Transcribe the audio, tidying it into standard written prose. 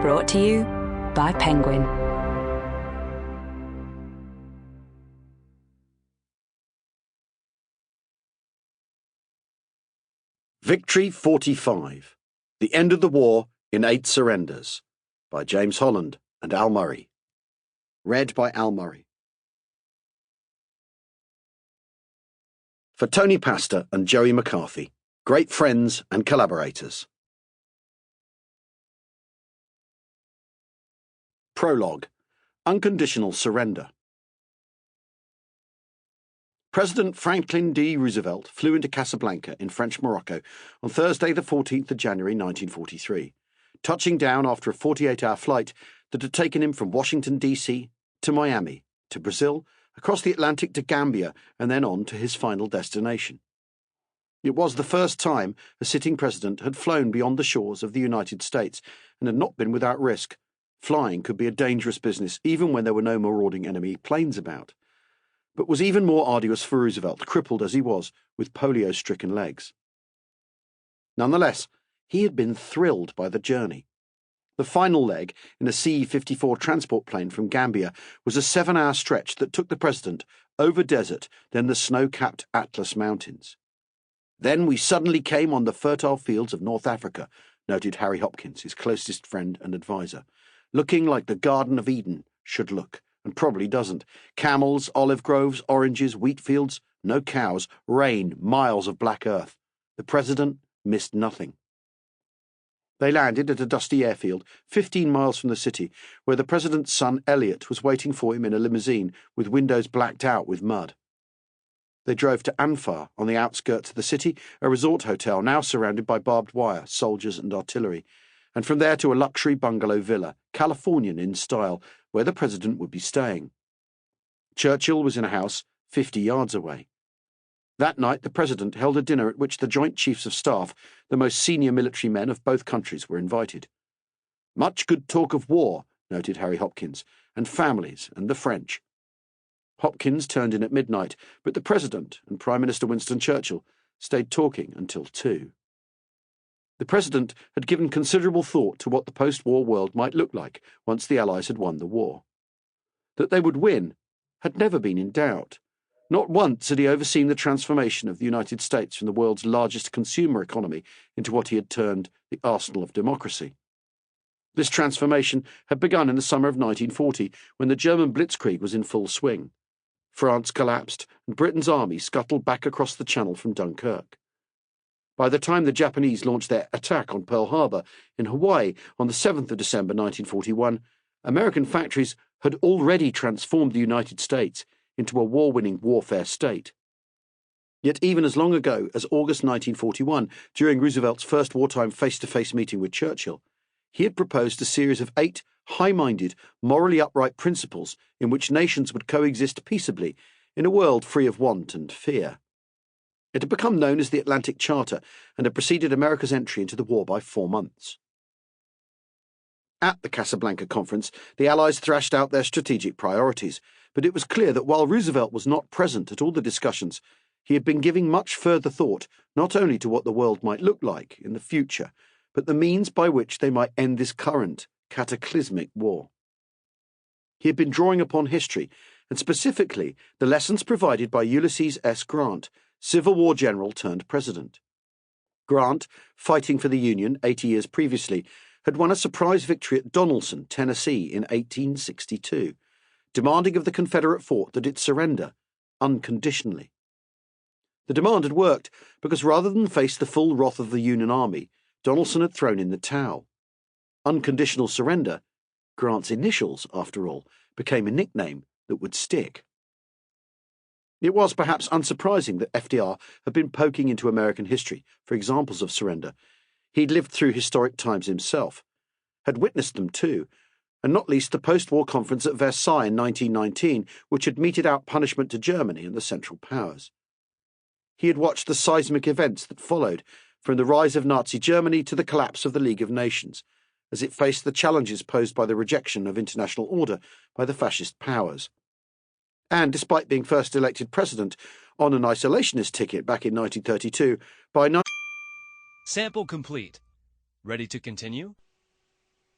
Brought to you by Penguin. Victory 45. The End of the War in 8 Surrenders by James Holland and Al Murray. Read by Al Murray. For Tony Pastor and Joey McCarthy, great friends and collaborators. Prologue. Unconditional Surrender. President Franklin D. Roosevelt flew into Casablanca in French Morocco on Thursday the 14th of January 1943, touching down after a 48-hour flight that had taken him from Washington, D.C. to Miami, to Brazil, across the Atlantic to Gambia, and then on to his final destination. It was the first time a sitting president had flown beyond the shores of the United States and had not been without risk. Flying could be a dangerous business, even when there were no marauding enemy planes about, but was even more arduous for Roosevelt, crippled as he was, with polio-stricken legs. Nonetheless, he had been thrilled by the journey. The final leg, in a C-54 transport plane from Gambia, was a 7-hour stretch that took the president over desert, then the snow-capped Atlas Mountains. Then we suddenly came on the fertile fields of North Africa, noted Harry Hopkins, his closest friend and adviser, looking like the Garden of Eden should look, and probably doesn't. Camels, olive groves, oranges, wheat fields, no cows, rain, miles of black earth. The president missed nothing. They landed at a dusty airfield 15 miles from the city, where the president's son Elliot was waiting for him in a limousine with windows blacked out with mud. They drove to Anfar, on the outskirts of the city, a resort hotel now surrounded by barbed wire, soldiers and artillery, and from there to a luxury bungalow villa, Californian in style, where the president would be staying. Churchill was in a house 50 yards away. That night the president held a dinner at which the Joint Chiefs of Staff, the most senior military men of both countries, were invited. Much good talk of war, noted Harry Hopkins, and families and the French. Hopkins turned in at midnight, but the president and Prime Minister Winston Churchill stayed talking until 2. The president had given considerable thought to what the post-war world might look like once the Allies had won the war. That they would win had never been in doubt. Not once had he overseen the transformation of the United States from the world's largest consumer economy into what he had termed the arsenal of democracy. This transformation had begun in the summer of 1940, when the German blitzkrieg was in full swing. France collapsed, and Britain's army scuttled back across the Channel from Dunkirk. By the time the Japanese launched their attack on Pearl Harbor in Hawaii on the 7th of December 1941, American factories had already transformed the United States into a war-winning warfare state. Yet even as long ago as August 1941, during Roosevelt's first wartime face-to-face meeting with Churchill, he had proposed a series of 8 high-minded, morally upright principles in which nations would coexist peaceably in a world free of want and fear. It had become known as the Atlantic Charter and had preceded America's entry into the war by 4 months. At the Casablanca Conference, the Allies thrashed out their strategic priorities, but it was clear that while Roosevelt was not present at all the discussions, he had been giving much further thought not only to what the world might look like in the future, but the means by which they might end this current, cataclysmic war. He had been drawing upon history, and specifically the lessons provided by Ulysses S. Grant, Civil War general turned president. Grant, fighting for the Union 80 years previously, had won a surprise victory at Donelson, Tennessee in 1862, demanding of the Confederate fort that it surrender unconditionally. The demand had worked because rather than face the full wrath of the Union Army, Donelson had thrown in the towel. Unconditional surrender, Grant's initials, after all, became a nickname that would stick. It was perhaps unsurprising that FDR had been poking into American history for examples of surrender. He'd lived through historic times himself, had witnessed them too, and not least the post-war conference at Versailles in 1919, which had meted out punishment to Germany and the Central Powers. He had watched the seismic events that followed, from the rise of Nazi Germany to the collapse of the League of Nations, as it faced the challenges posed by the rejection of international order by the fascist powers. And despite being first elected president on an isolationist ticket back in 1932, by Sample complete. Ready to continue?